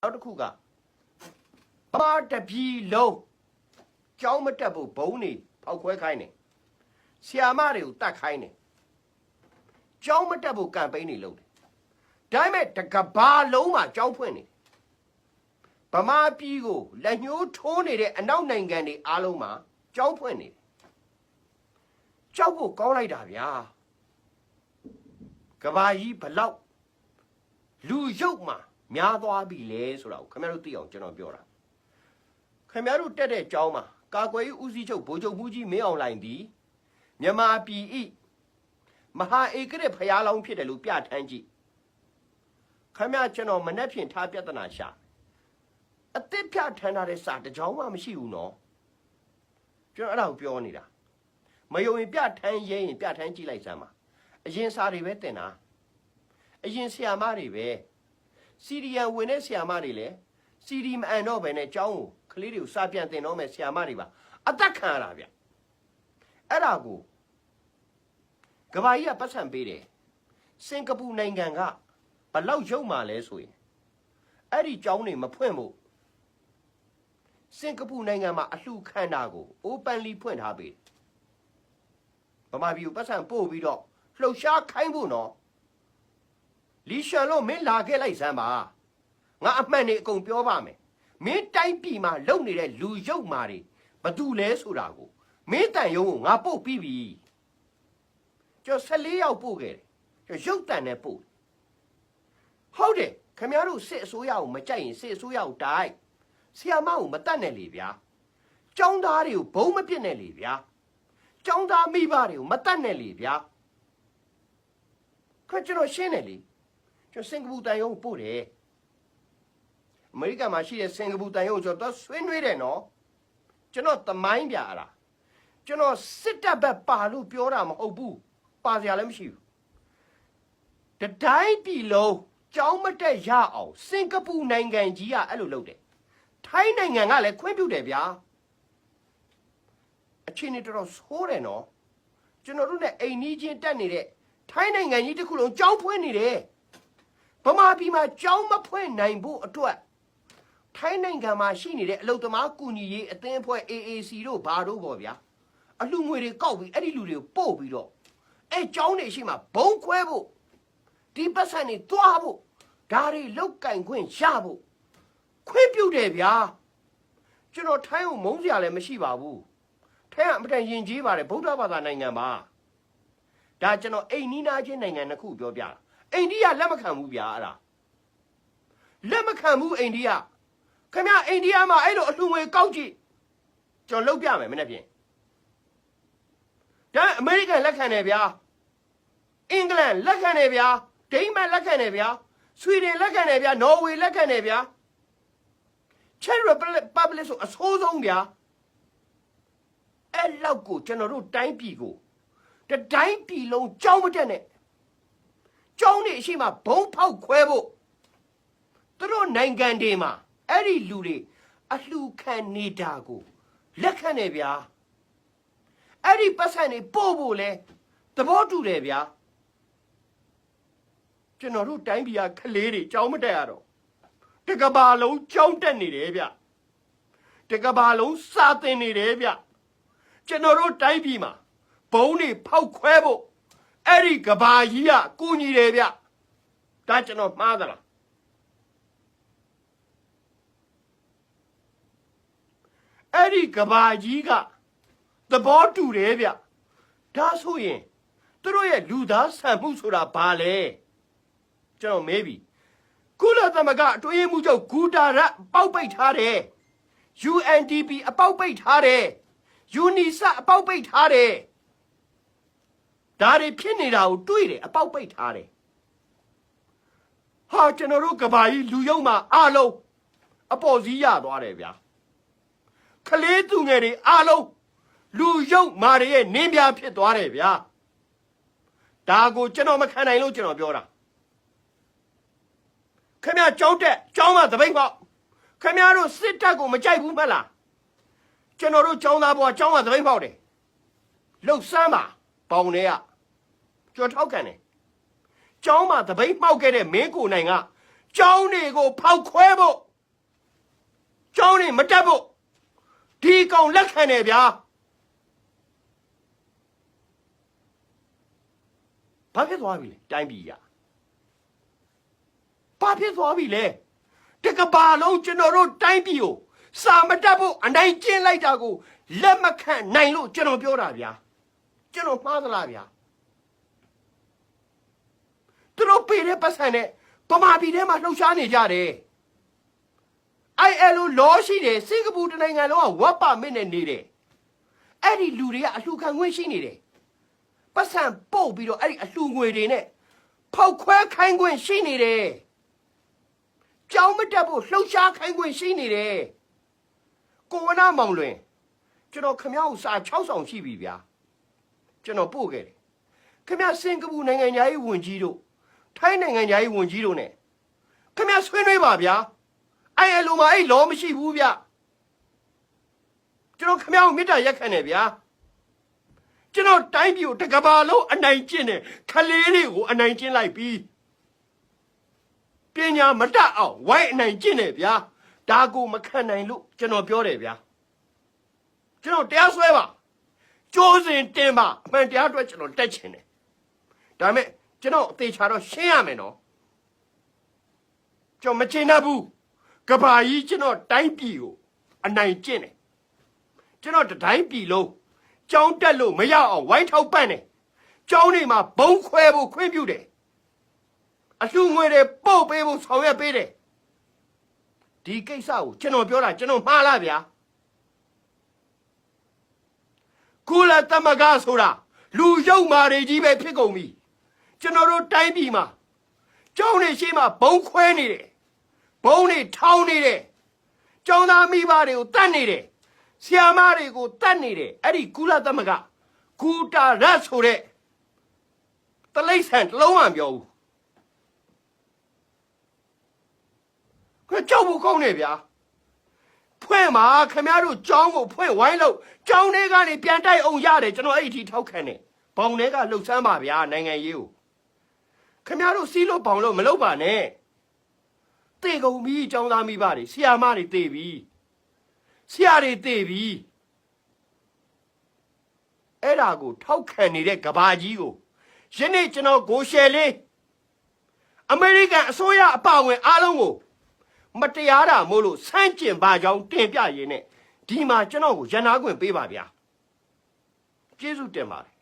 နောက်တစ်ခုကဘာတပြီလုံးကြောင်းမတက်ဖို့ဘုံနေဖောက်ခွဲခိုင်းတယ်ဆီယာမတွေကိုတတ်ခိုင်းတယ်ကြောင်းမတက်ဖို့ကမ်ပိန်းတွေလုပ်တယ်ဒါပေမဲ့တကဘာလုံးမှာကြောင်းဖွင့်နေတယ်ဗမာပြည်ကိုလက်ညှိုးထိုးနေတဲ့အနောက်နိုင်ငံတွေအားလုံးမှာကြောင်းဖွင့်နေတယ်ကြောက်ဖို့ကောင်းလိုက်တာဗျာကဘာကြီးဘလောက်လူရုပ်မှာများသွားပြီလေဆိုတာကိုခင်ဗျားတို့သိအောင်ကျွန်တော်ပြောတာခင်ဗျားတို့တက်တဲ့ကြောင်းမှာကာကွယ်ရေးဦးစီးချုပ်ဗိုလ်ချုပ်မှုကြီးမင်းအောင်လှိုင်သည်မြန်မာပြည်ဤမဟာဧကရဖျားလောင်းဖြစ်တယ်လို့ပြဋ္ဌာန်းကြည့်ခင်ဗျားကျွန်တော်မနှက်ဖြင့်ထားပြဿနာရှာအစ်စ်ပြဋ္ဌာန်းထားတဲ့စာတစ်ကြောင်းမှမရှိဘူးနော်ကျွန်တော်အဲ့ဒါကိုပြောနေတာမယုံရင်ပြဋ္ဌာန်းရင်ပြဋ္ဌာန်းကြည့်လိုက်စမ်းပါအရင်စာတွေပဲတင်တာအရင်ဆရာမတွေပဲစီရီယံဝင်တဲ့ဆရာမတွေလည်းစီရီမအန်တော့ပဲနဲ့ကျောင်းကိုကလေးတွေကိုစာပြန်တင်တော့မယ်ဆရာမတွေပါအသက်ခံရတာဗျအဲ့ဒါကိုကဘာကြီးကပတ်စံပေးတယ်စင်ကာပူနိုင်ငံကဘလောက်ရုပ်မှလဲဆိုရင်အဲ့ဒီကျောင်းတွေမဖွင့်ဖို့စင်ကာပူနိုင်ငံမှာအလှခံတာကို openly ဖွင့်ထားပေးဗမာပြည်ကိုပတ်စံပို့ပြီးတော့လှုပ်ရှားခိုင်းဖို့နော်လီရှန်လို့မင်းလာခဲ့လိုက်စမ်းပါငါအမှန်နေအကုန်ပြောပါမယ်မင်းတိုင်းပြည်မှာလုံနေတဲ့လူရုပ်မာတွေဘသူလဲဆိုတာကိုမင်းတန်ရုံကိုငါပို့ပြီးပြီကျော်14ယောက်ပို့ခဲ့တယ်ကျော်ရုပ်တန်နဲ့ပို့ဟုတ်တယ်ခင်ဗျားတို့စစ်အစိုးရကိုမကြိုက်ရင်စစ်အစိုးရကိုတိုက်ဆီယာမကိုမတတ်နဲ့လေဗျာចောင်းသားတွေကိုဘုံမပြစ်နဲ့လေဗျာចောင်းသားမိဘတွေကိုမတတ်နဲ့လေဗျာခါကျွန်တော်ရှင်းတယ်လေကျွန်တော်စင်ကာပူတန်ရုံပို့တယ်အမေရိကန်မှာရှိတဲ့စင်ကာပူတန်ရုံကျွန်တော်ဆွေးနွေးတယ်နော်ကျွန်တော်သမိုင်းပြရတာကျွန်တော်စစ်တပ်ဘက်ပါလို့ပြောတာမဟုတ်ဘူးပါစရာလည်းမရှိဘူးတတိုင်းပြည်လုံးကြောင်းမတက်ရအောင်စင်ကာပူနိုင်ငံကြီးကအဲ့လိုလုပ်တယ်ထိုင်းနိုင်ငံကလည်းခွင့်ပြုတယ်ဗျာအချင်းနေတော်ဆိုးတယ်နော်ကျွန်တော်တို့နဲ့အိမ်နီးချင်းတက်နေတဲ့ထိုင်းနိုင်ငံကြီးတစ်ခုလုံးကြောင်းဖွင့်နေတယ်ဗမာပြည်မှာကြောင်းမဖွင့်နိုင်ဖို့အတွက်ထိုင်းနိုင်ငံမှာရှိနေတဲ့အလုသမားကူညီရေးအသင်းအဖွဲ့ AAC တို့ဘာတို့ပေါ့ဗျာအလှငွေတွေကောက်ပြီးအဲ့ဒီလူတွေကိုပို့ပြီးတော့အဲ့ကြောင်းတွေရှိမှဘုံခွဲဖို့ဒီပတ်စံတွေတွားဖို့ဒါတွေလောက်ကင်ခွင့်ရဖို့ခွင့်ပြုတယ်ဗျာကျွန်တော်ထိုင်းကိုမုန်းစရာလည်းမရှိပါဘူးထိုင်းကအမတန်ယဉ်ကျေးပါတယ်ဗုဒ္ဓဘာသာနိုင်ငံပါဒါကျွန်တော်အိမ်နီးနားချင်းနိုင်ငံတစ်ခုပြောပြတာအိန္ဒိယလက်မခံဘူးဗျာအဲ့ဒါလက်မခံဘူးအိန္ဒိယခင်ဗျအိန္ဒိယမှာအဲ့လိုအလှငွေကောက်ကြည့်ကျွန်တော်လုပ်ပြမယ်မနေ့ပြင်ဒါအမေရိကန်လက်ခံတယ်ဗျာအင်္ဂလန်လက်ခံတယ်ဗျာဒိန်းမတ်လက်ခံတယ်ဗျာဆွီဒင်လက်ခံတယ်ဗျာနော်ဝေလက်ခံတယ်ဗျာချက်ရီပဘလစ်ဆိုအဆိုးဆုံးဗျာအဲ့လောက်ကိုကျွန်တော်တို့တိုင်းပြည်ကိုတတိုင်းပြည်လုံးကြောင်းမတက်နဲ့ကျောင်းနေအရှိမဘုံဖောက်ခွဲဖို့သူတို့နိုင်ငံတွေမှာအဲ့ဒီလူတွေအလှခံနေတာကိုလက်ခံနေဗျာအဲ့ဒီပတ်စံတွေပို့ဖို့လဲသဘောတူတယ်ဗျာကျွန်တော်တို့တိုင်းပြည်ကကလေးတွေကျောင်းမတက်ရတော့တကဘာလုံးကျောင်းတက်နေတယ်ဗျတကဘာလုံးစာသင်နေတယ်ဗျကျွန်တော်တို့တိုင်းပြည်မှာဘုံတွေဖောက်ခွဲဖို့အဲ့ဒီကဘာကြီးကကူညီတယ်ဗျဒါကျွန်တော်မှားသလားအဲ့ဒီကဘာကြီးကသဘောတူတယ်ဗျဒါဆိုရင်သူတို့ရဲ့လူသားဆန်မှုဆိုတာဘာလဲကျွန်တော်မေးပြီကုလသမဂ္ဂအတွင်းရေးမှူးချုပ်ဂူတာရက်ပေါက်ပိတ်ထားတယ် UNDP အပေါက်ပိတ်ထားတယ် UNICEF အပေါက်ပိတ်ထားတယ်ဒါတွေဖြစ်နေတာကိုတွေးတယ်အပေါက်ပိတ်ထားတယ်ဟာကျွန်တော်တို့ကဘာကြီးလူယုံမှာအားလုံးအပေါ်စီးရသွားတယ်ဗျာကလေးသူငယ်တွေအားလုံးလူယုံမာတွေရဲ့နင်းပြဖြစ်သွားတယ်ဗျာဒါကိုကျွန်တော်မခံနိုင်လို့ကျွန်တော်ပြောတာခင်ဗျာကြောင်းတက်ကြောင်းမှာသပိတ်ပေါက်ခင်ဗျားတို့စစ်တပ်ကိုမကြိုက်ဘူးမလားကျွန်တော်တို့ကြောင်းသားဘွားကြောင်းမှာသပိတ်ပေါက်တယ်လှုပ်ဆမ်းပါပေါင်တွေကကြော်ထောက်ကန်တယ်ကျောင်းမှာတပိတ်မှောက်ခဲ့တဲ့မင်းကိုနိုင်ကကျောင်းတွေကိုဖောက်ခွဲဖို့ ကျောင်းနေမတက်ဖို့ဒီကောင်လက်ခံတယ်ဗျာဘာဖြစ်သွားပြီလဲတိုင်းပြည်ရဘာဖြစ်သွားပြီလဲတကဘာလုံးကျွန်တော်တို့တိုင်းပြည်ကိုစာမတက်ဖို့အနိုင်ကျင့်လိုက်တာကိုလက်မခံနိုင်လို့ကျွန်တော်ပြောတာဗျာကျွန်တော်မှားသလားဗျာသူတို့ပေးတဲ့ပတ်စံနဲ့ဗမာပြည်ထဲမှာလှုပ်ရှားနေကြတယ် ILO လောရှိတယ်စင်ကာပူတနိုင်ငံလုံးကဝက်ပါမစ်နဲ့နေတယ်အဲ့ဒီလူတွေကအလှခံခွင့်ရှိနေတယ်ပတ်စံပို့ပြီးတော့အဲ့ဒီအလှငွေတွေနဲ့ဖောက်ခွဲခိုင်းခွင့်ရှိနေတယ်ကြောင်းမတက်ဖို့လှုပ်ရှားခိုင်းခွင့်ရှိနေတယ်ကိုဝနာမောင်လွင်ကျွန်တော်ခမ ्या ကိုစာ6ဆောင်ရှိပြီဗျာကျွန်တော်ပို့ခဲ့တယ်ခမ ्या စင်ကာပူနိုင်ငံသားရေးဝန်ကြီးတို့ထိုင်းနိုင်ငံသားရေးဝန်ကြီးတို့ ਨੇ ခမ ्या ဆွေးနွေးပါဗျာILO မှာအဲ့လောမရှိဘူးဗျကျွန်တော်ခမ ्या ကိုမေတ္တာရက်ခံတယ်ဗျာကျွန်တော်တိုင်းပြည်ကိုတကဘာလုံးအနိုင်ကျင့်တယ်ခလေးတွေကိုအနိုင်ကျင့်လိုက်ပြီးပညာမတတ်အောင်ဝိုင်းအနိုင်ကျင့်တယ်ဗျာဒါကိုမခံနိုင်လို့ကျွန်တော်ပြောတယ်ဗျာကျွန်တော်တရားစွဲပါကြိုးစင်တင်ပါအမှန်တရားအတွက်ကျွန်တော်တက်ချင်တယ်ဒါပေမဲ့ကျွန်တော်အသေးချာတော့ရှင်းရမယ်နော်ကျွန်တော်မချင်တတ်ဘူးကဘာကြီးကျွန်တော်တိုင်းပြည်ကိုအနိုင်ကျင့်တယ်ကျွန်တော်တိုင်းပြည်လုံးကျောင်းတက်လို့မရအောင်ဝိုင်းထောက်ပံ့တယ်ကျောင်းတွေမှာဘုံခွဲဖို့ခွင့်ပြုတယ်အလှငွေတွေပို့ပေးဖို့ဆောင်ရွက်ပေးတယ်ဒီကိစ္စကိုကျွန်တော်ပြောတာကျွန်တော်မှားလားဗျာကုလသမဂ္ဂဆိုတာလူရုပ်မာတွေကြီးပဲဖြစ်ကုန်ပြီကျွန်တော်တို့တိုင်းပြည်မှာကျောင်းတွေရှိမှဘုံခွဲနေတယ်ဘုံတွေထောင်းနေတယ်ကျောင်းသားမိဘတွေကိုတတ်နေတယ်ဆရာမတွေကိုတတ်နေတယ်အဲ့ဒီကုလသမဂ္ဂဂူတာရက်ဆိုတဲ့တလိษံတစ်လုံးမှပြောဘူးခကြောက်ဖို့ကောင်းနေဗျာဖွင့်ပါခမရတို့ကျောင်းကိုဖွင့်ဝိုင်းလို့ကျောင်းထဲကနေပြန်တိုက်အောင်ရတယ်ကျွန်တော်အဲ့ဒီထောက်ခံတယ်ဘောင်ထဲကလှုပ်ဆန်းပါဗျာနိုင်ငံရေးကိုခမရတို့စီးလို့ဘောင်လို့မလုပ်ပါနဲ့တေကုန်ပြီကျောင်းသားမိဘတွေဆရာမတွေတေပြီဆရာတွေတေပြီအဲ့ဒါကိုထောက်ခံနေတဲ့ကဘာကြီးကိုယနေ့ကျွန်တော်ကိုရှယ်လေးအမေရိကန်အစိုးရအပါအဝင်အားလုံးကိုမတရားတာမို့လို့ဆန့်ကျင်ပါကြောင်းတင်ပြရင်းနဲ့ဒီမှာကျွန်တော်ကိုရန်နာခွင့်ပေးပါဗျာကျေးဇူးတင်ပါတယ်